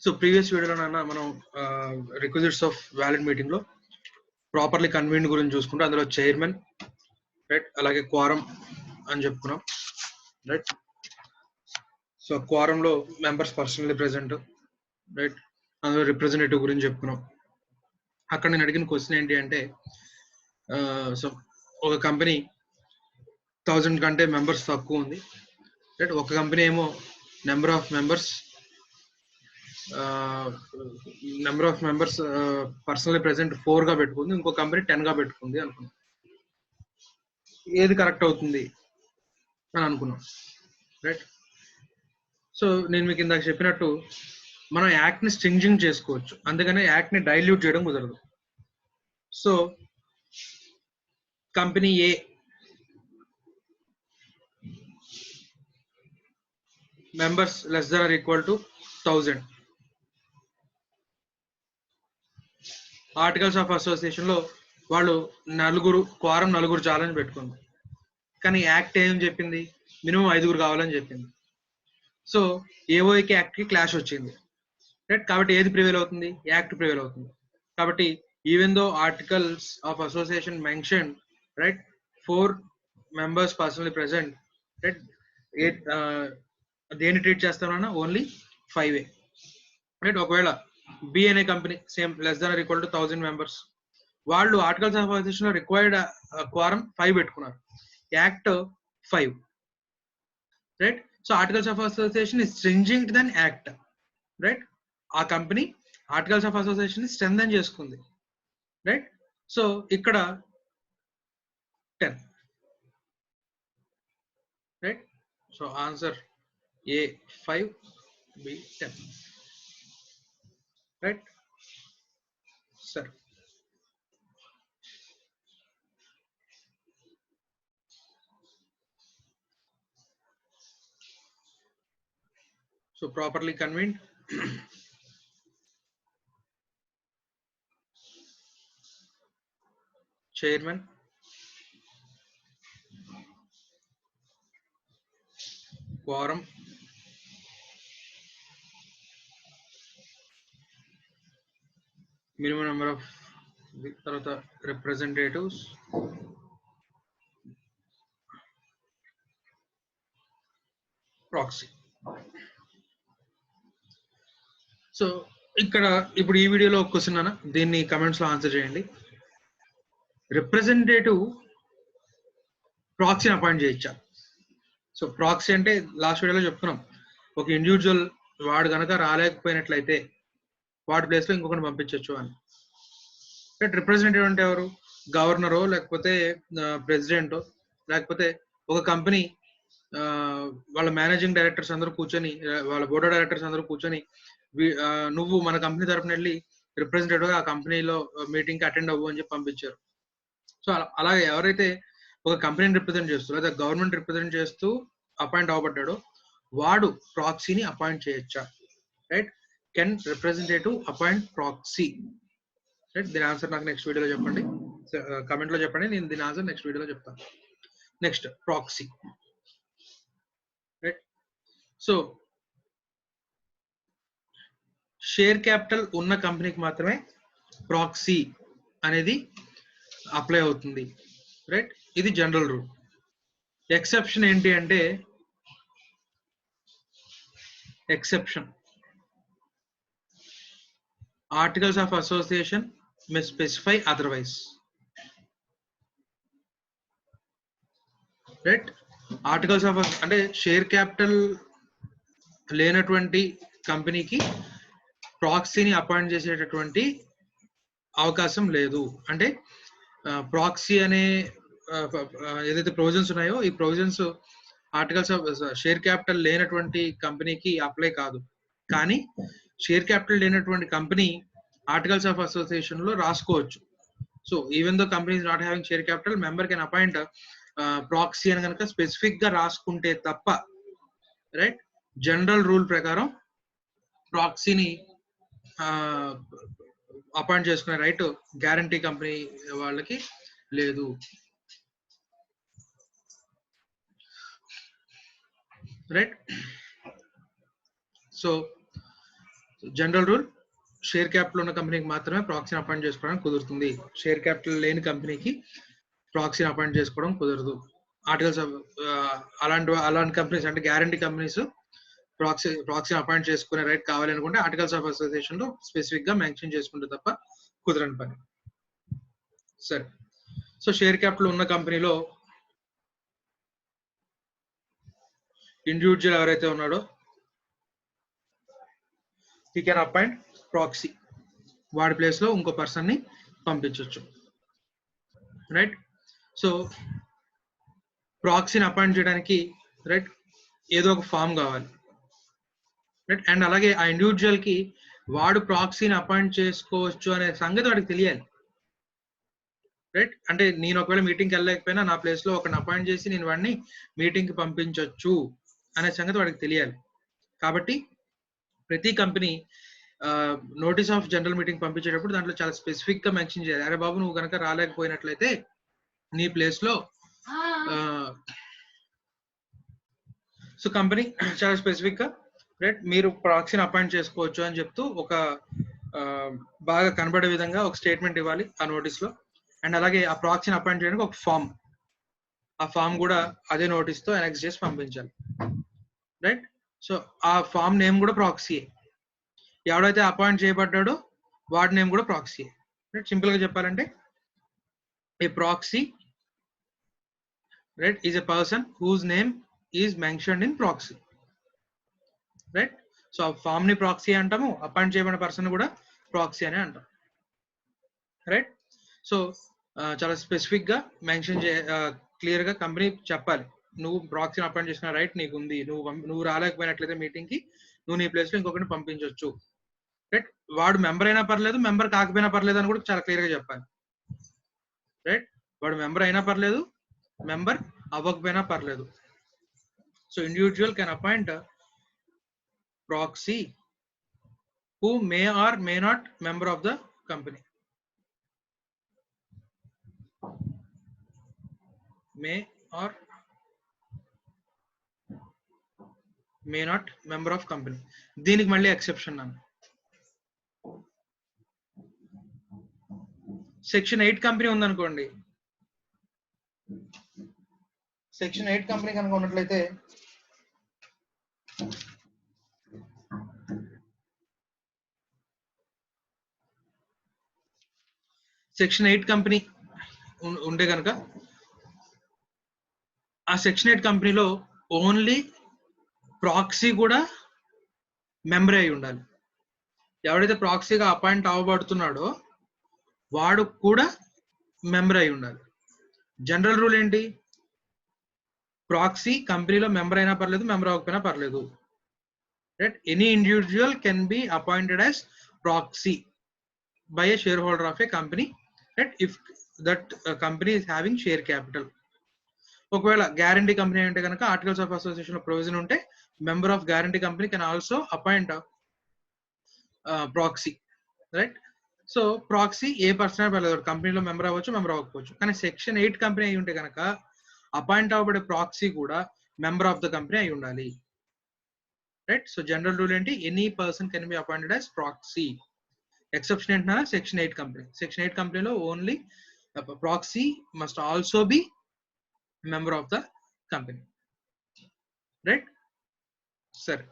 So previous వీడియోలో మనం requisites of valid meeting లో ప్రాపర్లీ కన్వీన్డ్ గురించి చూసుకుంటే అందులో చైర్మన్, రైట్, అలాగే క్వారం అని చెప్పుకున్నాం, రైట్. సో క్వారం లో మెంబర్స్ పర్సనల్లీ ప్రెసెంట్, రైట్, అందులో రిప్రజెంటేటివ్ గురించి చెప్పుకున్నాం. అక్కడ నేను అడిగిన క్వశ్చన్ ఏంటి అంటే, సో ఒక కంపెనీ 1000 కంటే మెంబర్స్ తక్కువ ఉంది, రైట్. ఒక కంపెనీ ఏమో number of members personally present 4 గా పెట్టుకుంది, ఇంకో కంపెనీ 10 గా పెట్టుకుంది అనుకున్నాం. ఏది కరెక్ట్ అవుతుంది అని అనుకున్నాం, రైట్. సో నేను మీకు ఇందాక చెప్పినట్టు మనం యాక్ట్ ని స్ట్రింజింగ్ చేసుకోవచ్చు, అందుకనే యాక్ట్ ని డైల్యూట్ చేయడం కుదరదు. So company A members less than or equal to 1000, articles of association లో వాళ్ళు క్వారం నలుగురు చాలని పెట్టుకుంది, కానీ యాక్ట్ ఏం చెప్పింది, మినిమం 5 కావాలని చెప్పింది. సో ఏఓకి యాక్ట్ కి క్లాష్ వచ్చింది, రైట్. కాబట్టి ఏది ప్రివేల్ అవుతుంది, యాక్ట్ ప్రివేల్ అవుతుంది. కాబట్టి even though articles of association mention, right, 4 members personally present, right, దేన్ని ట్రీట్ చేస్తామన్నా ఓన్లీ 5, రైట్. ఒకవేళ బి అనే company same less than or equal to 1000 members, వాళ్ళు ఆర్టికల్స్ ఆఫ్ అసోసియేషన్ లో రిక్వైర్డ్ క్వారం 5 పెట్టుకున్నారు, act 5, right. So articles of association is stringent than act, right. ఆ company articles of association strengthen చేసుకుంది, right. So ఇక్కడ 10, right. So answer A 5, B 10, right. సరే, so properly convened, chairman, quorum, minimum number of తర్వాత representatives, proxy. So ఇక్కడ ఇప్పుడు ఈ వీడియోలో ఒక క్వశ్చన్ అన్న, దీన్ని కమెంట్స్ లో ఆన్సర్ చేయండి. రిప్రజెంటేటివ్ ప్రాక్సీని అపాయింట్ చేయొచ్చా? సో ప్రాక్సీ అంటే లాస్ట్ వీడియోలో చెప్తున్నాం, ఒక ఇండివిజువల్ వాడు కనుక రాలేకపోయినట్లయితే వాడి ప్లేస్ లో ఇంకొకటి పంపించవచ్చు అని. రిప్రజెంటేటివ్ అంటే ఎవరు? గవర్నరో, లేకపోతే ప్రెసిడెంటో, లేకపోతే ఒక కంపెనీ వాళ్ళ మేనేజింగ్ డైరెక్టర్స్ అందరూ కూర్చొని, వాళ్ళ బోర్డ్ ఆఫ్ డైరెక్టర్స్ అందరూ కూర్చొని, నువ్వు మన కంపెనీ తరఫున వెళ్ళి రిప్రజెంటేటివ్ గా ఆ కంపెనీలో మీటింగ్ కి అటెండ్ అవ్వు అని చెప్పి పంపించారు. సో అలాగే ఎవరైతే ఒక కంపెనీని రిప్రజెంట్ చేస్తూ లేదా గవర్నమెంట్ రిప్రజెంట్ చేస్తూ అపాయింట్ అవ్వబడ్డాడో వాడు ప్రాక్సీని అపాయింట్ చేయొచ్చా? Right. Can representative appoint proxy? Right. దీని ఆన్సర్ నాకు నెక్స్ట్ వీడియోలో చెప్పండి, కమెంట్ లో చెప్పండి, నేను దీని ఆన్సర్ నెక్స్ట్ వీడియోలో చెప్తాను. Next proxy, right. So share capital ఉన్న కంపెనీకి మాత్రమే ప్రాక్సీ అనేది అప్లై అవుతుంది, రైట్. ఇది జనరల్ రూల్. ఎక్సెప్షన్ ఏంటి అంటే, exception articles of association May specify otherwise, right. Articles of అంటే షేర్ క్యాపిటల్ లేనటువంటి కంపెనీకి ప్రాక్సీని అపాయింట్ చేసేటటువంటి అవకాశం లేదు. అంటే ప్రాక్సీ అనే ఏదైతే ప్రొవిజన్స్ ఉన్నాయో ఈ provisions articles of share capital లేనటువంటి కంపెనీకి అప్లై కాదు. కానీ షేర్ క్యాపిటల్ లేనటువంటి కంపెనీ ఆర్టికల్స్ ఆఫ్ అసోసియేషన్ లో రాసుకోవచ్చు. So even though company is not having share capital, member can appoint proxy అని కనుక స్పెసిఫిక్ గా రాసుకుంటే తప్ప, రైట్, జనరల్ రూల్ ప్రకారం ప్రాక్సీని అపాయింట్ చేసుకునే రైట్ గ్యారంటీ కంపెనీ వాళ్ళకి లేదు, right. So general rule, share capital ఉన్న కంపెనీకి మాత్రమే ప్రాక్సీని అపాయింట్ చేసుకోవడానికి కుదురుతుంది. షేర్ క్యాపిటల్ లేని కంపెనీకి ప్రాక్సీని అపాయింట్ చేసుకోవడం కుదరదు. ఆర్టికల్స్ ఆఫ్ అలాంటి కంపెనీస్ అంటే గ్యారంటీ కంపెనీస్ ప్రాక్సీని అపాయింట్ చేసుకునే రైట్ కావాలి అనుకుంటే ఆర్టికల్స్ ఆఫ్ అసోసియేషన్ లో స్పెసిఫిక్ గా మెన్షన్ చేసుకుంటే తప్ప కుదరని పని. సరే, సో షేర్ క్యాపిటల్ ఉన్న కంపెనీలో ఇండివిజువల్ ఎవరైతే ఉన్నాడో he can appoint proxy, వాడి ప్లేస్ లో ఇంకో పర్సన్ ని పంపించవచ్చు. రైట్, సో ప్రాక్సీని అపాయింట్ చేయడానికి రైట్ ఏదో ఒక ఫామ్ కావాలి. రైట్, అండ్ అలాగే ఆ ఇండివిజువల్ కి వాడు ప్రాక్సీని అపాయింట్ చేసుకోవచ్చు అనే సంగతి వాడికి తెలియాలి. రైట్, అంటే నేను ఒకవేళ మీటింగ్కి వెళ్ళలేకపోయినా నా ప్లేస్ లో ఒకరిని అపాయింట్ చేసి నేను వాడిని మీటింగ్ కి పంపించవచ్చు అనే సంగతి వాడికి తెలియాలి. కాబట్టి ప్రతి company notice of general meeting పంపించేటప్పుడు దాంట్లో చాలా స్పెసిఫిక్ గా మెన్షన్ చేయాలి. అరే బాబు, నువ్వు కనుక రాలేకపోయినట్లయితే నీ ప్లేస్ లో సో కంపెనీ చాలా స్పెసిఫిక్ గా రైట్ మీరు ప్రాక్సీని అపాయింట్ చేసుకోవచ్చు అని చెప్తూ ఒక బాగా కనబడే విధంగా ఒక స్టేట్మెంట్ ఇవ్వాలి ఆ నోటీస్ లో. అండ్ అలాగే ఆ ప్రాక్సీని అపాయింట్ చేయడానికి ఒక ఫామ్, ఆ ఫామ్ కూడా అదే నోటీస్ తో అనెక్స్ చేసి పంపించాలి. రైట్, సో ఆ ఫామ్ నేమ్ కూడా ప్రాక్సీ. ఎవడైతే అపాయింట్ చేయబడ్డాడో వాడి నేమ్ కూడా ప్రాక్సీ. రైట్, సింపుల్ గా చెప్పాలంటే a proxy right is a person whose name is mentioned in proxy. Right, so ఆ ఫామ్ ని ప్రాక్సీ అంటాము, అపాయింట్ చేయబడిన పర్సన్ కూడా ప్రాక్సీ అని అంటాం. రైట్, సో చాలా స్పెసిఫిక్ గా మెన్షన్ క్లియర్ గా కంపెనీ చెప్పాలి, నువ్వు ప్రాక్సీని అపాయింట్ చేసిన రైట్ నీకు ఉంది, నువ్వు రాలేకపోయినట్లయితే మీటింగ్ కి నువ్వు నీ ప్లేస్ లో ఇంకొకరిని పంపించవచ్చు. రైట్, వాడు మెంబర్ అయినా పర్లేదు, మెంబర్ కాకపోయినా పర్లేదు అని కూడా చాలా క్లియర్ గా చెప్పాలి. రైట్, వాడు మెంబర్ అయినా పర్లేదు, మెంబర్ అవ్వకపోయినా పర్లేదు. So individual can appoint proxy who may or may not member of the company. May or may not member of company. దీనికి మళ్ళీ ఎక్సెప్షన్ అన్న సెక్షన్ 8 కంపెనీ ఉందనుకోండి, సెక్షన్ 8 కంపెనీ కనుక ఉన్నట్లయితే సెక్షన్ 8 కంపెనీ ఉండే కనుక ఆ సెక్షన్ 8 కంపెనీలో ఓన్లీ ప్రాక్సీ కూడా మెంబర్ అయి ఉండాలి. ఎవడైతే ప్రాక్సీగా అపాయింట్ అవ్వబడుతున్నాడో వాడు కూడా మెంబర్ అయి ఉండాలి. జనరల్ రూల్ ఏంటి, ప్రాక్సీ కంపెనీలో మెంబర్ అయినా పర్లేదు, మెంబర్ అవ్వకపోయినా పర్లేదు. Right, any individual can be appointed as proxy by a shareholder of a company, right, if that company is having share capital. ఒకవేళ గ్యారంటీ కంపెనీ అంటే కనుక ఆర్టికల్స్ ఆఫ్ అసోసియేషన్ లో ప్రొవిజన్ ఉంటే member of guarantee company can also appoint proxy. Right, so proxy A person పర్లేదు, కంపెనీలో member అవ్వచ్చు, member అవ్వకపోవచ్చు. కానీ సెక్షన్ 8 కంపెనీ అయి ఉంటే కనుక అపాయింట్ అవ్వబడే ప్రాక్సీ కూడా మెంబర్ ఆఫ్ ద కంపెనీ అయి ఉండాలి. రైట్, సో జనరల్ రూల్ ఏంటి, any person can be appointed as proxy. Exception ఏంటన్నా సెక్షన్ 8 కంపెనీ. సెక్షన్ 8 కంపెనీలో only proxy must also be member of the company. Right, సరే,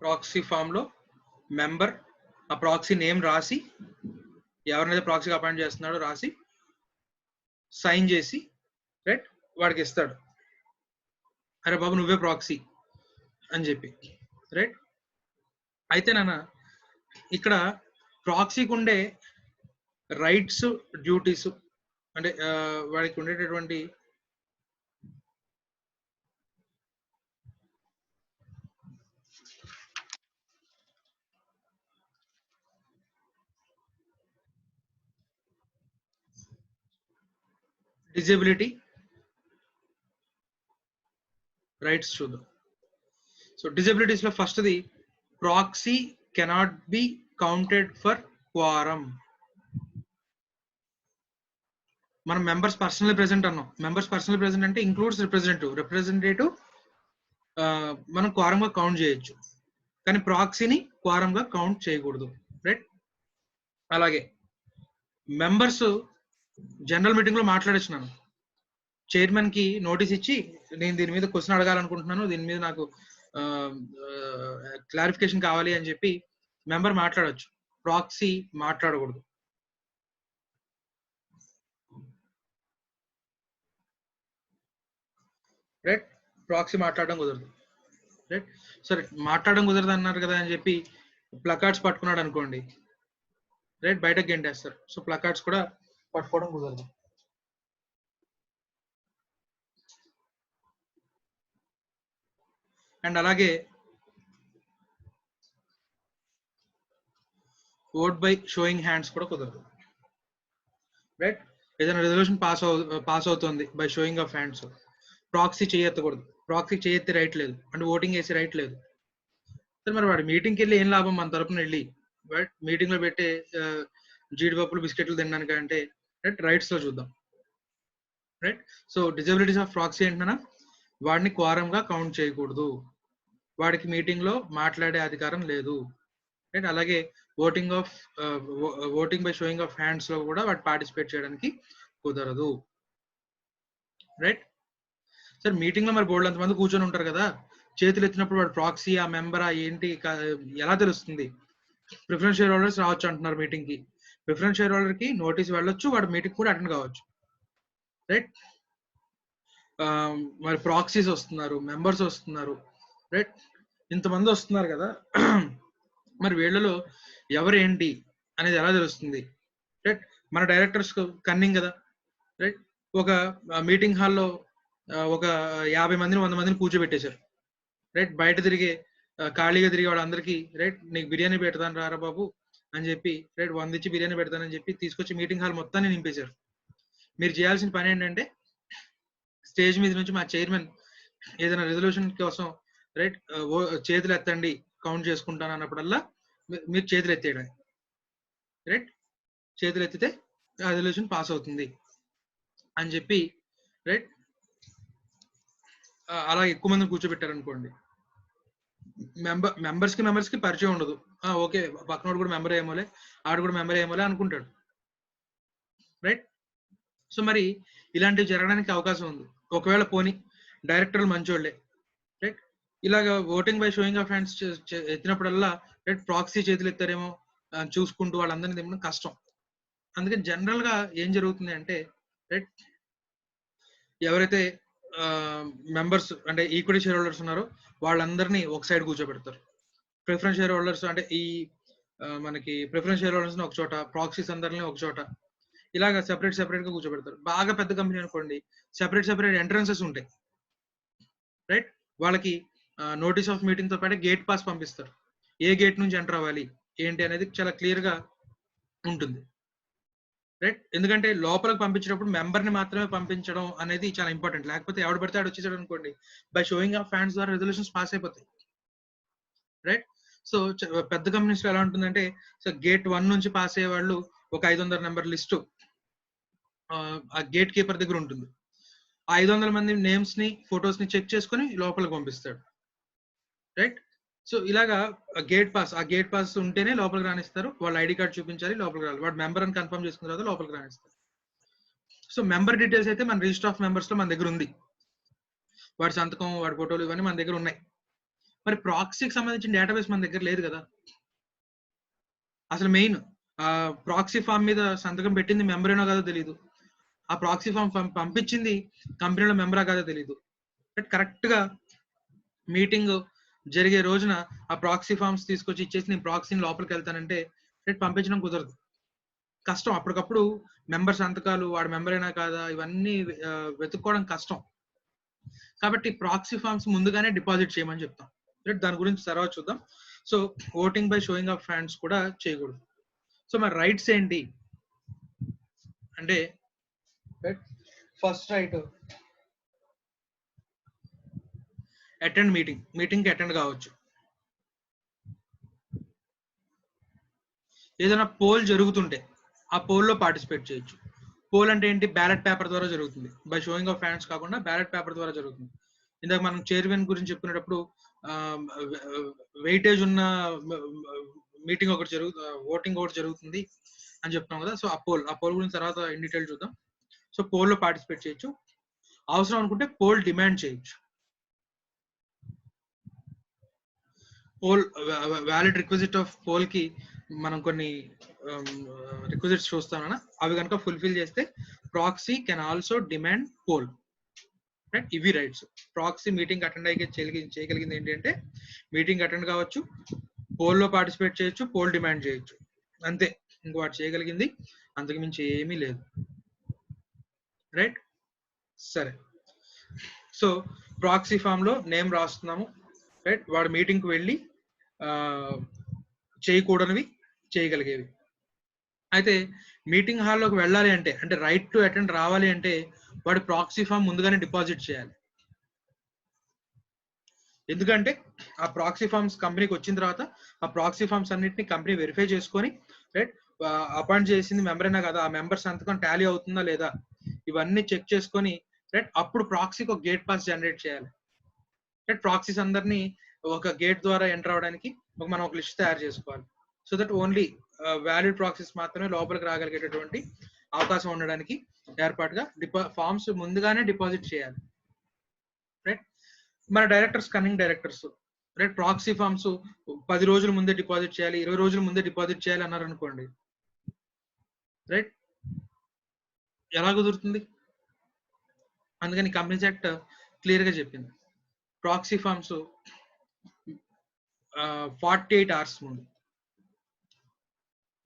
proxy form లో member ఆ proxy name రాసి, ఎవరినైతే ప్రాక్సీగా అపాయింట్ చేస్తున్నాడో రాసి సైన్ చేసి రైట్ వాడికి ఇస్తాడు, అరే బాబు నువ్వే ప్రాక్సీ అని చెప్పి. రైట్, అయితే నాన్న ఇక్కడ ప్రాక్సీకి ఉండే రైట్స్, డ్యూటీస్ అంటే వాడికి ఉండేటటువంటి డిజేబిలిటీ, రైట్స్ చూద్దాం. సో డిజబిలిటీస్ లో first the proxy cannot be counted for quorum. మనం మెంబర్స్ పర్సనల్ ప్రెసెంట్ అన్నాం. మెంబర్స్ పర్సనల్ ప్రెసెంట్ అంటే ఇంక్లూడ్స్ రిప్రజెంటేటివ్ మనం క్వారం గా కౌంట్ చేయొచ్చు, కానీ ప్రాక్సీని క్వారం గా కౌంట్ చేయకూడదు. రైట్. అలాగే మెంబర్స్ జనరల్ మీటింగ్ లో మాట్లాడొచ్చున్నాను, చైర్మన్ కి నోటీస్ ఇచ్చి నేను దీని మీద క్వశ్చన్ అడగాలనుకుంటున్నాను, దీని మీద నాకు క్లారిఫికేషన్ కావాలి అని చెప్పి మెంబర్ మాట్లాడొచ్చు, ప్రాక్సీ మాట్లాడకూడదు. రైట్. ప్రాక్సీ మాట్లాడడం కుదరదు. రైట్. సరే, మాట్లాడడం కుదరదు అన్నారు కదా అని చెప్పి ప్లకార్డ్స్ పట్టుకున్నాడు అనుకోండి, రైట్, బయటకు గెంటేస్తారు. సో ప్లకార్డ్స్ కూడా పట్టుకోవడం కుదరదు. అండ్ అలాగే ఓట్ బై షోయింగ్ హ్యాండ్స్ కూడా కుదరదు. రైట్. ఏదైనా రెజల్యూషన్ పాస్ అవుతుంది by showing of hands, proxy చేయెత్తకూడదు. ప్రాక్సీ చేయెత్తే రైట్ లేదు, అంటే ఓటింగ్ వేసే రైట్ లేదు. సరే, మరి వాడు మీటింగ్కి వెళ్ళి ఏం లాభం మన తరపున వెళ్ళి, రైట్, మీటింగ్ లో పెట్టే జీడిపప్పులు బిస్కెట్లు తినడానికి అంటే, రైట్, రైట్స్ లో చూద్దాం. Right. So disabilities of proxy ఏంటన్నా, వాడిని క్వారం గా కౌంట్ చేయకూడదు, వాడికి మీటింగ్ లో మాట్లాడే అధికారం లేదు. రైట్. అలాగే voting by showing of hands లో కూడా వాడు పార్టిసిపేట్ చేయడానికి కుదరదు. రైట్. సార్ మీటింగ్ లో మరి బోర్డు అంతమంది కూర్చొని ఉంటారు కదా, చేతులు ఎత్తినప్పుడు వాడు ప్రాక్సీ ఆ మెంబరా ఏంటి ఎలా తెలుస్తుంది? ప్రిఫరెన్స్ షేర్ హోల్డర్స్ రావచ్చు అంటున్నారు మీటింగ్ కి, ప్రిఫరెన్స్ షేర్ హోల్డర్ కి నోటీస్ వెళ్ళొచ్చు, వాడు మీటింగ్ కూడా అటెండ్ కావచ్చు. రైట్. మరి ప్రాక్సీస్ వస్తున్నారు, మెంబర్స్ వస్తున్నారు, రైట్, ఇంతమంది వస్తున్నారు కదా, మరి వీళ్ళలో ఎవరేంటి అనేది ఎలా తెలుస్తుంది? రైట్. మన డైరెక్టర్స్ కన్నింగ్ కదా, రైట్. ఒక మీటింగ్ హాల్లో ఒక 50 మందిని 100 మందిని కూర్చోబెట్టేశారు. రైట్. బయట తిరిగే ఖాళీగా తిరిగే వాళ్ళందరికీ, రైట్, నీకు బిర్యానీ పెడతాను రారా బాబు అని చెప్పి, రైట్, 100 ఇచ్చి బిర్యానీ పెడతానని చెప్పి తీసుకొచ్చి మీటింగ్ హాల్ మొత్తాన్ని నింపేశారు. మీరు చేయాల్సిన పని ఏంటంటే, స్టేజ్ మీద నుంచి మా చైర్మన్ ఏదైనా రెజల్యూషన్ కోసం, రైట్, చేతులు ఎత్తండి కౌంట్ చేసుకుంటాను అన్నప్పుడల్లా మీరు చేతులు ఎత్తేయడం, రైట్, చేతులు ఎత్తితే రెజల్యూషన్ పాస్ అవుతుంది అని చెప్పి, రైట్, అలా ఎక్కువ మందిని కూర్చోబెట్టారు అనుకోండి, మెంబర్స్ కి పరిచయం ఉండదు. ఓకే, పక్కనోడు కూడా మెంబర్ ఏమోలే, ఆడు కూడా మెంబర్ ఏమోలే అనుకుంటాడు. రైట్. సో మరి ఇలాంటివి జరగడానికి అవకాశం ఉంది. ఒకవేళ పోనీ డైరెక్టర్లు మంచోళ్లే, రైట్, ఇలాగ voting by showing of hands ఎత్తినప్పుడల్లా, రైట్, ప్రాక్సీ చేతులు ఎత్తారేమో చూసుకుంటూ వాళ్ళందరినీ తిమ్మడం కష్టం. అందుకని జనరల్ గా ఏం జరుగుతుంది అంటే, రైట్, ఎవరైతే మెంబర్స్ అంటే ఈక్విటీ షేర్ హోల్డర్స్ ఉన్నారో వాళ్ళందరినీ ఒక సైడ్ కూర్చోబెడతారు. ప్రిఫరెన్స్ షేర్ హోల్డర్స్ అంటే ఈ మనకి ప్రిఫరెన్స్ షేర్ హోల్డర్స్ ఒక చోట, ప్రాక్సీస్ అందరినీ ఒక చోట, ఇలాగ సెపరేట్ గా కూర్చోబెడతారు. బాగా పెద్ద కంపెనీ అనుకోండి, సెపరేట్ ఎంట్రన్సెస్ ఉంటాయి. రైట్. వాళ్ళకి నోటీస్ ఆఫ్ మీటింగ్ తో పాటు గేట్ పాస్ పంపిస్తారు, ఏ గేట్ నుంచి ఎంటర్ అవ్వాలి ఏంటి అనేది చాలా క్లియర్ గా ఉంటుంది. రైట్. ఎందుకంటే లోపలికి పంపించేటప్పుడు మెంబర్ ని మాత్రమే పంపించడం అనేది చాలా ఇంపార్టెంట్. లేకపోతే ఎవడు పడితే ఆడు వచ్చేసాడు అనుకోండి, బై షోయింగ్ ఆఫ్ హ్యాండ్స్ ద్వారా రెజల్యూషన్స్ పాస్ అయిపోతాయి. రైట్. సో పెద్ద కంపెనీస్ లో ఎలా ఉంటుందంటే, సో గేట్ 1 నుంచి పాస్ అయ్యే వాళ్ళు ఒక 500 నెంబర్ లిస్టు ఆ గేట్ కీపర్ దగ్గర ఉంటుంది. ఆ 500 మంది నేమ్స్ ని, ఫొటోస్ ని చెక్ చేసుకుని లోపలికి పంపిస్తాడు. రైట్. సో ఇలాగా ఆ గేట్ పాస్ ఉంటేనే లోపలికి రానిస్తారు. వాళ్ళ ఐడి కార్డ్ చూపించాలి, లోపలికి రావాలి. వాడు మెంబర్ అని కన్ఫర్మ్ చేసుకున్న తర్వాత లోపలికి రానిస్తారు. సో మెంబర్ డీటెయిల్స్ అయితే మన రిజిస్టర్ ఆఫ్ మెంబర్స్ లో మన దగ్గర ఉంది, వాడి సంతకం, వాడి ఫోటోలు ఇవన్నీ మన దగ్గర ఉన్నాయి. మరి ప్రాక్సీకి సంబంధించిన డేటాబేస్ మన దగ్గర లేదు కదా. అసలు మెయిన్ ప్రాక్సీ ఫామ్ మీద సంతకం పెట్టింది మెంబరేనో కాదో తెలియదు, ఆ ప్రాక్సీ ఫామ్ పంపించింది కంపెనీలో మెంబరా కాదో తెలియదు. కరెక్ట్ గా మీటింగ్ జరిగే రోజున ఆ ప్రాక్సీ ఫామ్స్ తీసుకొచ్చి ఇచ్చేసి నేను ప్రాక్సీని లోపలికి వెళ్తానంటే పంపించడం కుదరదు, కష్టం. అప్పటికప్పుడు మెంబర్ సంతకాలు, వాడు మెంబర్ అయినా కాదా ఇవన్నీ వెతుక్కోవడం కష్టం. కాబట్టి ప్రాక్సీ ఫామ్స్ ముందుగానే డిపాజిట్ చేయమని చెప్తాం. దాని గురించి తర్వాత చూద్దాం. So voting by showing of hands కూడా చేయకూడదు. సో మరి రైట్స్ ఏంటి అంటే, ఫస్ట్ రైట్ అటెండ్ మీటింగ్ కి అటెండ్ కావచ్చు. ఏదైనా పోల్ జరుగుతుంటే ఆ పోల్లో పార్టిసిపేట్ చేయొచ్చు. పోల్ అంటే ఏంటి? బ్యాలెట్ పేపర్ ద్వారా జరుగుతుంది. బై షోయింగ్ ఆఫ్ హ్యాండ్స్ కాకుండా బ్యాలెట్ పేపర్ ద్వారా జరుగుతుంది. ఇందాక మనం చైర్మన్ గురించి చెప్పుకునేటప్పుడు వెయిటేజ్ ఉన్న మీటింగ్ ఒకటి ఓటింగ్ ఒకటి జరుగుతుంది అని చెప్తున్నాం కదా. సో ఆ పోల్ గురించి తర్వాత ఇన్ డీటెయిల్ చూద్దాం. సో పోల్ లో పార్టిసిపేట్ చేయొచ్చు. అవసరం అనుకుంటే పోల్ డిమాండ్ చేయొచ్చు. Poll valid requisite of poll కి మనం కొన్ని రిక్విజిట్స్ చూస్తామన్నా, అవి కనుక ఫుల్ఫిల్ చేస్తే proxy can also demand poll. Right, ఇవి రైట్స్. ప్రాక్సీ మీటింగ్ అటెండ్ అయ్యి చేయగలిగింది ఏంటి అంటే మీటింగ్ అటెండ్ కావచ్చు, పోల్ లో పార్టిసిపేట్ చేయొచ్చు, పోల్ డిమాండ్ చేయొచ్చు, అంతే. ఇంకో వాడు చేయగలిగింది అంతకు మించి ఏమీ లేదు. రైట్, సరే. సో ప్రాక్సీ ఫామ్ లో నేమ్ రాస్తున్నాము. రైట్, వాడు మీటింగ్ కి వెళ్ళి చేయకూడనివి చేయగలిగేవి. అయితే మీటింగ్ హాల్లోకి వెళ్ళాలి అంటే రైట్ టు అటెండ్ రావాలి అంటే వాడు ప్రాక్సీ ఫామ్ ముందుగానే డిపాజిట్ చేయాలి. ఎందుకంటే ఆ ప్రాక్సీ ఫామ్స్ కంపెనీకి వచ్చిన తర్వాత ఆ ప్రాక్సీ ఫామ్స్ అన్నిటిని కంపెనీ వెరిఫై చేసుకొని, రైట్, అపాయింట్ చేసింది మెంబరేనా కదా, ఆ మెంబర్ సంతకం టాలీ అవుతుందా లేదా, ఇవన్నీ చెక్ చేసుకొని, రైట్, అప్పుడు ప్రాక్సీకి ఒక గేట్ పాస్ జనరేట్ చేయాలి. రైట్, ప్రాక్సీస్ అందరినీ ఒక గేట్ ద్వారా ఎంటర్ అవడానికి మనం ఒక లిస్ట్ తయారు చేసుకోవాలి. So that only valid proxies మాత్రమే లోపలికి రాగలిగేటటువంటి అవకాశం ఉండడానికి ఏర్పాటుగా ఫామ్స్ ముందుగానే డిపాజిట్ చేయాలి. రైట్, మన directors cunning directors, right, proxy forms 10 రోజుల ముందే డిపాజిట్ చేయాలి, 20 రోజుల ముందే డిపాజిట్ చేయాలి అన్నారు అనుకోండి. రైట్, ఎలా కుదురుతుంది? అందుకని కంపెనీస్ యాక్ట్ క్లియర్ గా చెప్పింది ప్రాక్సీ ఫామ్స్ 48 hours ముందు,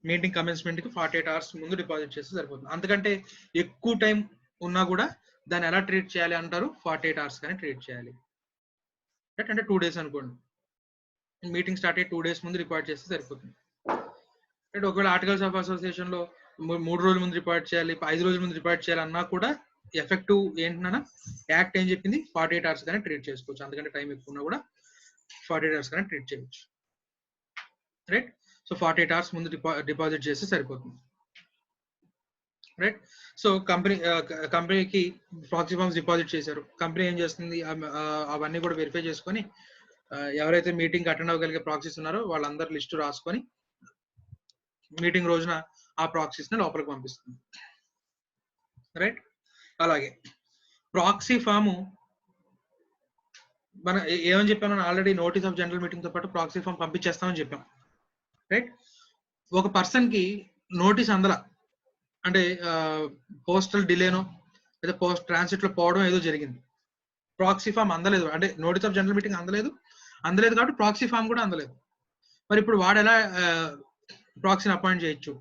మీటింగ్ కమెన్స్మెంట్ కి 48 hours ముందు డిపాజిట్ చేస్తే సరిపోతుంది. అంతకంటే ఎక్కువ టైం ఉన్నా కూడా దాన్ని ఎలా ట్రీట్ చేయాలి అంటారు? 48 hours కానీ ట్రీట్ చేయాలి. రైట్, అంటే 2 days అనుకోండి. మీటింగ్ స్టార్ట్ అయ్యి 2 days ముందు రిపోర్ట్ చేస్తే సరిపోతుంది. రైట్, ఒకవేళ ఆర్టికల్స్ ఆఫ్ అసోసియేషన్ లో 3 రోజుల ముందు రిపోర్ట్ చేయాలి, 5 రోజుల ముందు రిపోర్ట్ చేయాలి అన్నా కూడా ఎఫెక్టివ్ ఏంటన్నా యాక్ట్ ఏం చెప్పింది? 48 hours కానీ ట్రీట్ చేసుకోవచ్చు. అందుకంటే టైం ఎక్కువ ఉన్నా కూడా 48 hours కానీ ట్రీట్ చేయొచ్చు. రైట్, సో 48 hours ముందు డిపాజిట్ చేస్తే సరిపోతుంది. రైట్, సో కంపెనీకి ప్రాక్సీ ఫామ్స్ డిపాజిట్ చేశారు. కంపెనీ ఏం చేస్తుంది? అవన్నీ కూడా వెరిఫై చేసుకొని ఎవరైతే మీటింగ్ అటెండ్ అవ్వగలిగే ప్రాక్సీస్ ఉన్నారో వాళ్ళందరి లిస్టు రాసుకొని మీటింగ్ రోజున ఆ ప్రాక్సీస్ ని లోపలికి పంపిస్తుంది. రైట్, అలాగే ప్రాక్సీ ఫాము మనం ఏమని చెప్పాను? Already notice of general meeting తో పాటు ప్రాక్సీ ఫామ్ పంపించేస్తామని చెప్పాం. రైట్, ఒక పర్సన్ కి నోటీస్ అందల అంటే పోస్టల్ డిలేనో లేదా పోస్ట్ ట్రాన్సిట్ లో పోవడం ఏదో జరిగింది, ప్రాక్సీ ఫామ్ అందలేదు, అంటే నోటీస్ ఆఫ్ జనరల్ మీటింగ్ అందలేదు కాబట్టి ప్రాక్సీ ఫామ్ కూడా అందలేదు. మరి ఇప్పుడు వాడు ఎలా ప్రాక్సీని అపాయింట్ చేయొచ్చు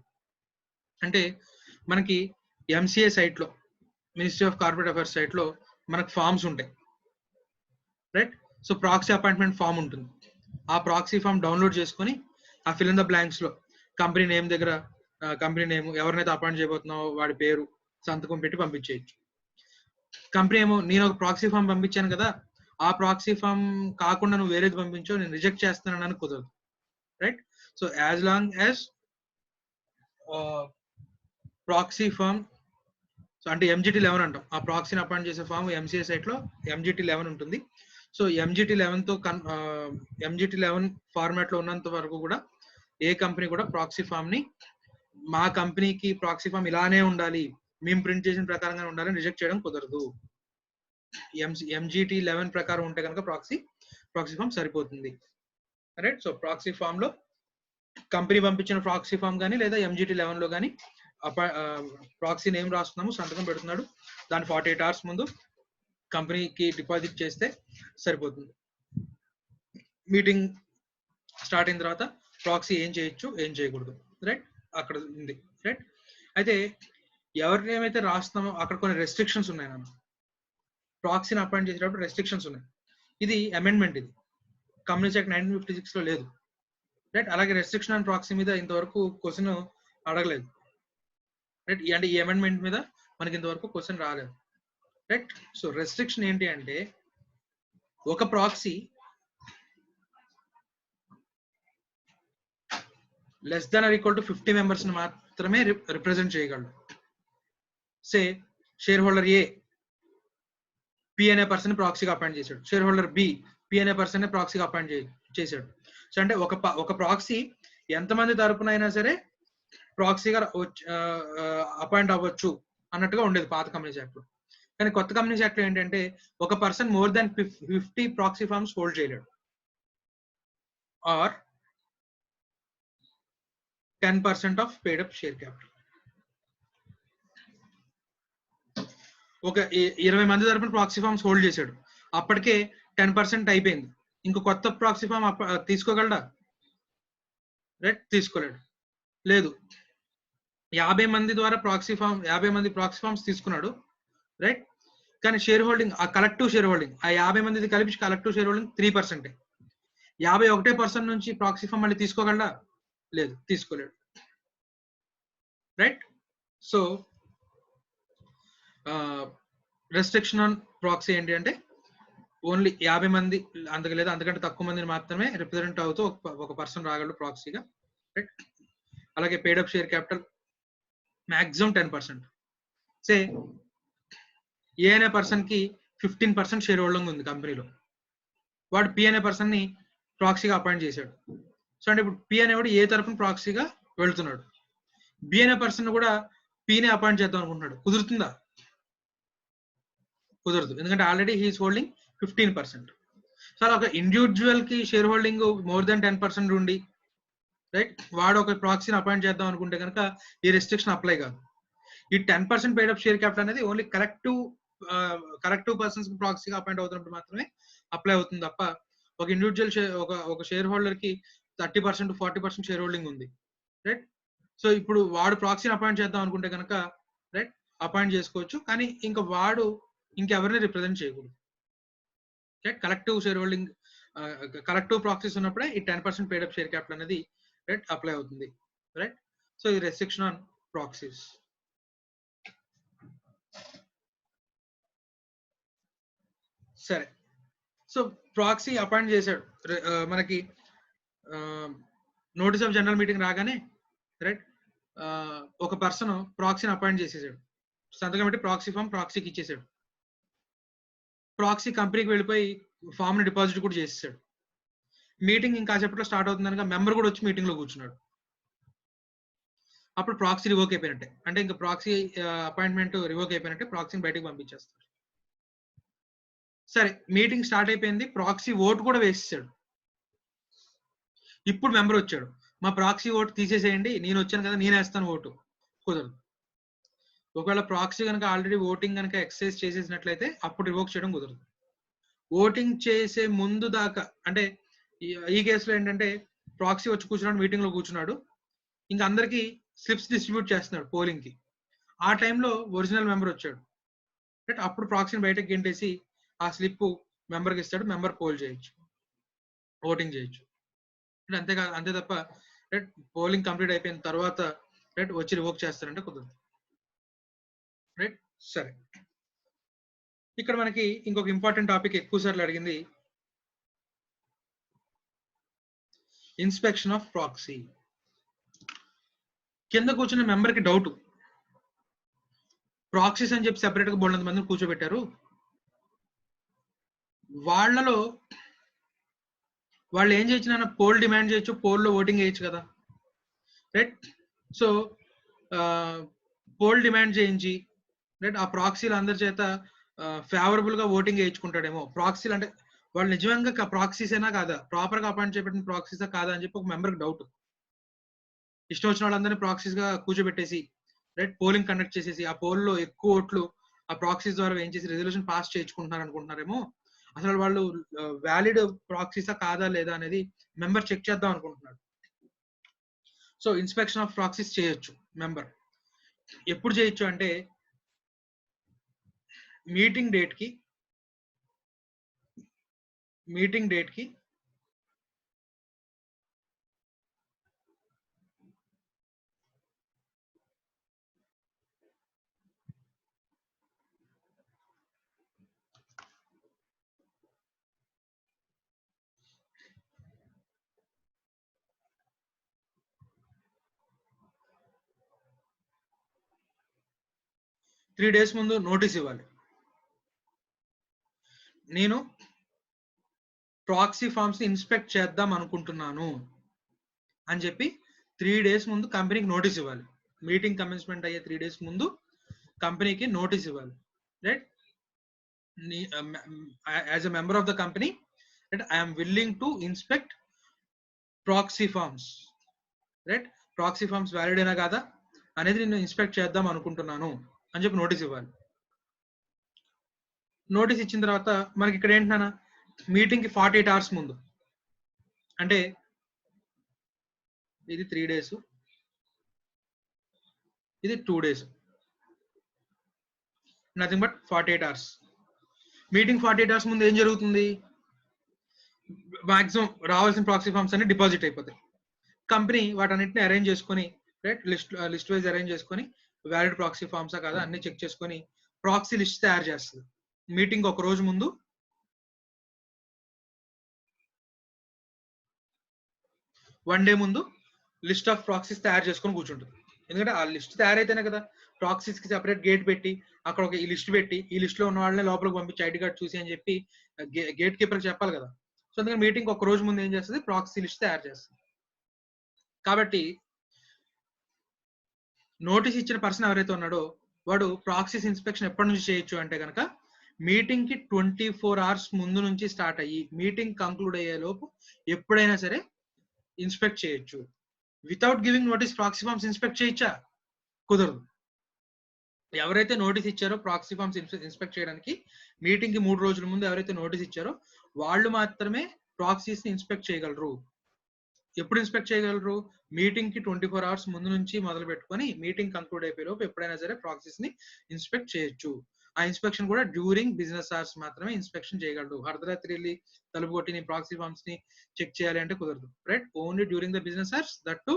అంటే మనకి ఎంసీఏ సైట్ లో, ministry of corporate affairs site లో మనకు ఫామ్స్ ఉంటాయి. Right, so proxy appointment form ఉంటుంది. ఆ ప్రాక్సీ ఫామ్ డౌన్లోడ్ చేసుకొని ఆ ఫిల్ ఇన్ ద బ్లాంక్స్ లో కంపెనీ నేమ్ దగ్గర కంపెనీ నేమ్, ఎవరినైతే అపాయింట్ చేయబోతున్నావో వాడి పేరు, సంతకం పెట్టి పంపించేయచ్చు. కంపెనీ ఏమో నేను ఒక ప్రాక్సీ ఫామ్ పంపించాను కదా, ఆ ప్రాక్సీ ఫామ్ కాకుండా నువ్వు వేరేది పంపించో, నేను రిజెక్ట్ చేస్తున్నాను కుదరదు. Right, so as long as proxy form, so అంటే MGT 11 అంటాం, ఆ ప్రాక్సీని అపాయింట్ చేసే ఫామ్ ఎంసీఏ సైట్ లో MGT 11 ఉంటుంది. సో MGT 11 తో MGT 11 ఫార్మాట్ లో ఉన్నంత వరకు కూడా ఏ కంపెనీ కూడా ప్రాక్సీ ఫామ్ ని మా కంపెనీకి ప్రాక్సీ ఫామ్ ఇలానే ఉండాలి, మేము ప్రింట్ చేసిన ప్రకారంగా ఉండాలని రిజెక్ట్ చేయడం కుదరదు. MGT 11 ప్రకారం ఉంటే కనుక ప్రాక్సీ ఫామ్ సరిపోతుంది. రైట్, సో ప్రాక్సీ ఫామ్ లో కంపెనీ పంపించిన ప్రాక్సీ ఫామ్ కానీ లేదా MGT 11 లో కానీ ప్రాక్సీ నేమ్ రాస్తున్నాము, సంతకం పెడుతున్నాడు, దాని 48 hours ముందు కంపెనీకి డిపాజిట్ చేస్తే సరిపోతుంది. మీటింగ్ స్టార్ట్ అయిన తర్వాత ప్రాక్సీ ఏం చేయొచ్చు, ఏం చేయకూడదు, రైట్, అక్కడ ఉంది. రైట్, అయితే ఎవరిని ఏమైతే రాస్తున్నామో అక్కడ కొన్ని రెస్ట్రిక్షన్స్ ఉన్నాయి అన్న. ప్రాక్సీని అపాయింట్ చేసేటప్పుడు రెస్ట్రిక్షన్స్ ఉన్నాయి. ఇది అమెండ్మెంట్, ఇది కంపెనీస్ యాక్ట్ 1956 లో లేదు. రైట్, అలాగే రెస్ట్రిక్షన్ అండ్ ప్రాక్సీ మీద ఇంతవరకు క్వశ్చన్ అడగలేదు. రైట్, అంటే ఈ అమెండ్మెంట్ మీద మనకి ఇంతవరకు క్వశ్చన్ రాలేదు. రైట్, సో రెస్ట్రిక్షన్ ఏంటి అంటే ఒక proxy less than or equal to 50 members మాత్రమే రిప్రజెంట్ చేయగలడు. సే షేర్ హోల్డర్ ఏ పి అనే పర్సన్ ప్రాక్సీగా అపాయింట్ చేశాడు, షేర్ హోల్డర్ బి పి అనే పర్సన్ ప్రాక్సీగా అపాయింట్ చేశాడు. సో అంటే ఒక ప్రాక్సీ ఎంతమంది తరపున అయినా సరే ప్రాక్సీగా అపాయింట్ అవ్వచ్చు అన్నట్టుగా ఉండేది పాత కంపెనీస్ యాక్ట్ లో. కానీ కొత్త కంపెనీస్ యాక్ట్ లో ఏంటంటే ఒక person more than 50 proxy forms hold చేయలేడు, or 10% of paid up share capital. ఒక 20 మంది తరపున ప్రాక్సీ ఫార్మ్స్ హోల్డ్ చేశాడు, అప్పటికే 10% అయిపోయింది. ఇంకో కొత్త ప్రాక్సీ ఫామ్ తీసుకోగలడా? రైట్, తీసుకోలేడు. లేదు, 50 మంది ద్వారా ప్రాక్సీ ఫామ్ 50 మంది ప్రాక్సీ ఫార్మ్స్ తీసుకున్నాడు, రైట్. కానీ షేర్ హోల్డింగ్, ఆ కలెక్టివ్ షేర్ హోల్డింగ్, ఆ 50 మంది కలిపి కలెక్టివ్ షేర్ హోల్డింగ్ 3%. 51% నుంచి ప్రాక్సీ ఫామ్ మళ్ళీ తీసుకోగలడా? లేదు, తీసుకోలేడు, right. So restriction on proxy ఏంటి అంటే ఓన్లీ 50 మంది అంతకు లేదా అంతకంటే తక్కువ మందిని మాత్రమే రిప్రజెంట్ అవుతూ ఒక పర్సన్ రాగలడు ప్రాక్సీగా, రైట్. అలాగే పేడ్ అప్ షేర్ క్యాపిటల్ మాక్సిమం 10%. సే ఏ అనే పర్సన్ కి 15% షేర్ హోల్డింగ్ ఉంది కంపెనీలో, వాడు పి అనే పర్సన్ ని ప్రాక్సీగా అపాయింట్ చేశాడు. సో అంటే ఇప్పుడు పి అనేవాడు ఏ తరఫున ప్రాక్సీగా వెళ్తున్నాడు, బి అనే పర్సన్ కూడా పిని అపాయింట్ చేద్దాం అనుకుంటున్నాడు. కుదురుతుందా? కుదరదు, ఎందుకంటే ఆల్రెడీ హీఈస్ హోల్డింగ్ 15%. సో అలా ఒక ఇండివిజువల్ కి షేర్ హోల్డింగ్ మోర్ దాన్ 10% ఉండి, రైట్, వాడు ఒక ప్రాక్సీని అపాయింట్ చేద్దాం అనుకుంటే కనుక ఈ రెస్ట్రిక్షన్ అప్లై కాదు. ఈ 10% పేడ్ అప్ షేర్ క్యాపిటల్ అనేది ఓన్లీ కరెక్టివ్ పర్సన్స్ ప్రాక్సీగా అపాయింట్ అవుతున్నప్పుడు మాత్రమే అప్లై అవుతుంది తప్ప ఒక ఇండివిజువల్ ఒక షేర్ హోల్డర్ కి 30% 40% షేర్ హోల్డింగ్ ఉంది, రైట్. సో ఇప్పుడు వాడు ప్రాక్సీని అపాయింట్ చేద్దాం అనుకుంటే కనుక, రైట్, అపాయింట్ చేసుకోవచ్చు. కానీ ఇంకా వాడు ఇంకెవరిని రిప్రజెంట్ చేయకూడదు, right. Collective share holding, collective proxies ఉన్నప్పుడే ఈ 10% పేడ్ అప్ షేర్ క్యాపిటల్ అనేది, రైట్, అప్లై అవుతుంది, రైట్. సో ఇది రెస్ట్రిక్షన్ ఆన్ ప్రాక్సీస్. సరే, సో ప్రాక్సీ అపాయింట్ చేశాడు, మనకి నోటీస్ ఆఫ్ జనరల్ మీటింగ్ రాగానే, రైట్, ఒక పర్సన్ ప్రాక్సీని అపాయింట్ చేసేసాడు, సంతకం పెట్టి ప్రాక్సీ ఫామ్ ప్రాక్సీకి ఇచ్చేసాడు. ప్రాక్సీ కంపెనీకి వెళ్ళిపోయి ఫామ్ ని డిపాజిట్ కూడా చేసేసాడు. మీటింగ్ ఇంకా సేపట్లో స్టార్ట్ అవుతుంది కనుక మెంబర్ కూడా వచ్చి మీటింగ్ లో కూర్చున్నాడు. అప్పుడు ప్రాక్సీ రివోక్ అయిపోయినట్టే, అంటే ఇంకా ప్రాక్సీ అపాయింట్మెంట్ రివోక్ అయిపోయినట్టే, ప్రాక్సీని బయటకు పంపించేస్తారు. సరే, మీటింగ్ స్టార్ట్ అయిపోయింది, ప్రాక్సీ ఓటు కూడా వేసేసాడు. ఇప్పుడు మెంబర్ వచ్చాడు, మా ప్రాక్సీ ఓటు తీసేసేయండి, నేను వచ్చాను కదా నేను వేస్తాను ఓటు. కుదరదు. ఒకవేళ ప్రాక్సీ కనుక ఆల్రెడీ ఓటింగ్ కనుక ఎక్సర్సైజ్ చేసేసినట్లయితే అప్పుడు రివోక్ చేయడం కుదరదు. ఓటింగ్ చేసే ముందు దాకా, అంటే ఈ కేసులో ఏంటంటే ప్రాక్సీ వచ్చి కూర్చున్నాడు, మీటింగ్ లో కూర్చున్నాడు, ఇంకా అందరికి స్లిప్స్ డిస్ట్రిబ్యూట్ చేస్తున్నాడు పోలింగ్ కి. ఆ టైంలో ఒరిజినల్ మెంబర్ వచ్చాడు, రైట్. అప్పుడు ప్రాక్సీని బయటకు గెంటేసి ఆ స్లిప్ మెంబర్కి ఇస్తాడు, మెంబర్ పోల్ చేయొచ్చు, ఓటింగ్ చేయొచ్చు. అంతేకాదు, అంతే తప్ప రైట్ పోలింగ్ కంప్లీట్ అయిపోయిన తర్వాత రైట్ వచ్చి రివోక్ చేస్తారంటే కుదరదు, రైట్. సరే, ఇక్కడ మనకి ఇంకొక ఇంపార్టెంట్ టాపిక్ ఎక్కువ సార్లు అడిగింది, ఇన్స్పెక్షన్ ఆఫ్ ప్రాక్సీ. కింద కూర్చున్న మెంబర్ కి డౌట్, ప్రాక్సీస్ అని చెప్పి సెపరేట్ గా బోల్డంత మందిని కూర్చోబెట్టారు, వాళ్ళలో వాళ్ళు ఏం చేయొచ్చు, పోల్ డిమాండ్ చేయొచ్చు, పోల్ లో ఓటింగ్ చేయొచ్చు కదా, రైట్. సో పోల్ డిమాండ్ చేయించి, రైట్, ఆ ప్రాక్సీలు అందరి చేత ఫేవరబుల్ గా ఓటింగ్ చేయించుకుంటాడేమో. ప్రాక్సీలు అంటే వాళ్ళు నిజంగా ప్రాక్సీస్ అయినా కాదా, ప్రాపర్ గా అపాయింట్ చేయబడిన ప్రాక్సీసా కాదా అని చెప్పి ఒక మెంబర్కి డౌట్. ఇష్టం వచ్చిన వాళ్ళందరినీ ప్రాక్సీస్ గా కూర్చోబెట్టేసి, రైట్, పోలింగ్ కండక్ట్ చేసేసి ఆ పోల్ లో ఎక్కువ ఓట్లు ఆ ప్రాక్సీస్ ద్వారా వేయించేసి రెజల్యూషన్ పాస్ చేయించుకుంటున్నారు అనుకుంటున్నారేమో. అసలు వాళ్ళు వ్యాలిడ్ ప్రాక్సీసా కాదా లేదా అనేది మెంబర్ చెక్ చేద్దాం అనుకుంటున్నాడు. సో ఇన్స్పెక్షన్ ఆఫ్ ప్రాక్సీస్ చేయొచ్చు మెంబర్. ఎప్పుడు చేయొచ్చు అంటే మీటింగ్ డేట్ కి 3 days ముందు నోటీస్ ఇవ్వాలి. నేను ప్రాక్సీ ఫార్మ్స్ ని ఇన్స్పెక్ట్ చేద్దాం అనుకుంటున్నాను అని చెప్పి 3 days ముందు కంపెనీకి నోటీస్ ఇవ్వాలి. మీటింగ్ కమెన్స్మెంట్ అయ్యే 3 days ముందు కంపెనీకి నోటీస్ ఇవ్వాలి. Right, as a member of the company right, I'm willing to inspect proxy forms. Right, proxy forms valid అయినా కాదా అనేది నేను ఇన్స్పెక్ట్ చేద్దాం అనుకుంటున్నాను అని చెప్పి నోటీస్ ఇవ్వాలి. నోటీస్ ఇచ్చిన తర్వాత మనకి ఇక్కడ ఏంటన్నా మీటింగ్ కి 48 hours ముందు, అంటే ఇది 3 days, ఇది 2 days, nothing but 48 hours. Meeting 48 hours ముందు ఏం జరుగుతుంది? మాక్సిమం రావాల్సిన ప్రాక్సీ ఫార్మ్స్ అన్ని డిపాజిట్ అయిపోతాయి. కంపెనీ వాటన్నిటిని అరేంజ్ చేసుకొని రైట్, లిస్ట్ వైజ్ అరేంజ్ చేసుకొని వ్యాలిడ్ ప్రాక్సీ ఫార్మ్సా కాదా అన్ని చెక్ చేసుకొని ప్రాక్సీ లిస్ట్ తయారు చేస్తుంది. మీటింగ్ ఒక రోజు ముందు 1 day ముందు లిస్ట్ ఆఫ్ ప్రాక్సీస్ తయారు చేసుకొని కూర్చుంటుంది. ఎందుకంటే ఆ లిస్ట్ తయారైతేనే కదా ప్రాక్సీస్ కి సెపరేట్ గేట్ పెట్టి అక్కడ ఒక ఈ లిస్ట్ పెట్టి ఈ లిస్ట్ లో ఉన్న వాళ్ళని లోపలికి పంపించి ఐడి కార్డ్ చూసి అని చెప్పి గేట్ కీపర్ చెప్పాలి కదా. సో అందుకని మీటింగ్ ఒక రోజు ముందు ఏం చేస్తుంది? ప్రాక్సీ లిస్ట్ తయారు చేస్తుంది. కాబట్టి నోటీస్ ఇచ్చిన పర్సన్ ఎవరైతే ఉన్నాడో వాడు ప్రాక్సీస్ ఇన్స్పెక్షన్ ఎప్పటి నుంచి చేయొచ్చు అంటే కనుక మీటింగ్ కి 24 hours ముందు నుంచి స్టార్ట్ అయ్యి మీటింగ్ కంక్లూడ్ అయ్యే లోపు ఎప్పుడైనా సరే ఇన్స్పెక్ట్ చేయొచ్చు. Without giving notice proxy forms inspect చేయొచ్చా? కుదరదు. ఎవరైతే నోటీస్ ఇచ్చారో ప్రాక్సీ ఫార్మ్స్ ఇన్స్పెక్ట్ చేయడానికి మీటింగ్ కి 3 రోజుల ముందు ఎవరైతే నోటీస్ ఇచ్చారో వాళ్ళు మాత్రమే ప్రాక్సీస్ ని ఇన్స్పెక్ట్ చేయగలరు. ఎప్పుడు ఇన్స్పెక్ట్ చేయగలరు? మీటింగ్ కి 24 hours ముందు నుంచి మొదలు పెట్టుకొని మీటింగ్ కంక్లూడ్ అయిపోయే లోపు ఎప్పుడైనా సరే ప్రాక్సీస్ ని ఇన్స్పెక్ట్ చేయొచ్చు. ఆ ఇన్స్పెక్షన్ కూడా డ్యూరింగ్ బిజినెస్ అవర్స్ మాత్రమే ఇన్స్పెక్షన్ చేయగలరు. అర్ధరాత్రి వెళ్ళి తలుపు కొట్టి నీ ప్రాక్సీ ఫార్మ్స్ ని చెక్ చేయాలి అంటే కుదరదు. Right, only during the business hours, that to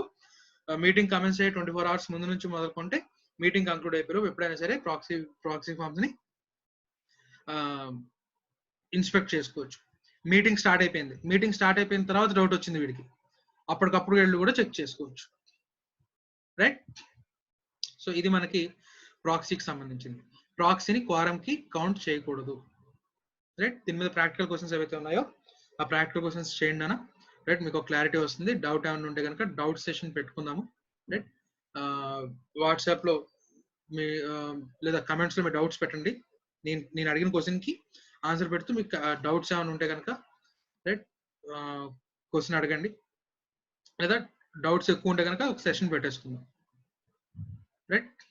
meeting commence అయ్యే 24 hours ముందు నుంచి మొదలుకుంటే మీటింగ్ కంక్లూడ్ అయిపోయి ఎప్పుడైనా సరే ప్రాక్సీ ఫార్మ్స్ ని ఇన్స్పెక్ట్ చేసుకోవచ్చు. మీటింగ్ స్టార్ట్ అయిపోయింది, మీటింగ్ స్టార్ట్ అయిపోయిన తర్వాత డౌట్ వచ్చింది వీడికి, అప్పటికప్పుడు వెళ్ళి కూడా చెక్ చేసుకోవచ్చు. రైట్, సో ఇది మనకి ప్రాక్సీకి సంబంధించింది. ప్రాక్సీని క్వారం కి కౌంట్ చేయకూడదు. రైట్, దీని మీద ప్రాక్టికల్ క్వశ్చన్స్ ఏవైతే ఉన్నాయో ఆ ప్రాక్టికల్ క్వశ్చన్స్ చేయండి అన్న. రైట్, మీకు క్లారిటీ వస్తుంది. డౌట్ ఏమైనా ఉంటే కనుక డౌట్ సెషన్ పెట్టుకుందాము. రైట్, వాట్సాప్ లో మీ లేదా కమెంట్స్ లో మీ డౌట్స్ పెట్టండి. నేను అడిగిన క్వశ్చన్ కి ఆన్సర్ పెడుతూ మీకు డౌట్స్ ఏమైనా ఉంటే కనుక రైట్ క్వశ్చన్ అడగండి, లేదా డౌట్స్ ఎక్కువ ఉంటే కనుక ఒక సెషన్ పెట్టేసుకుందాం. రైట్.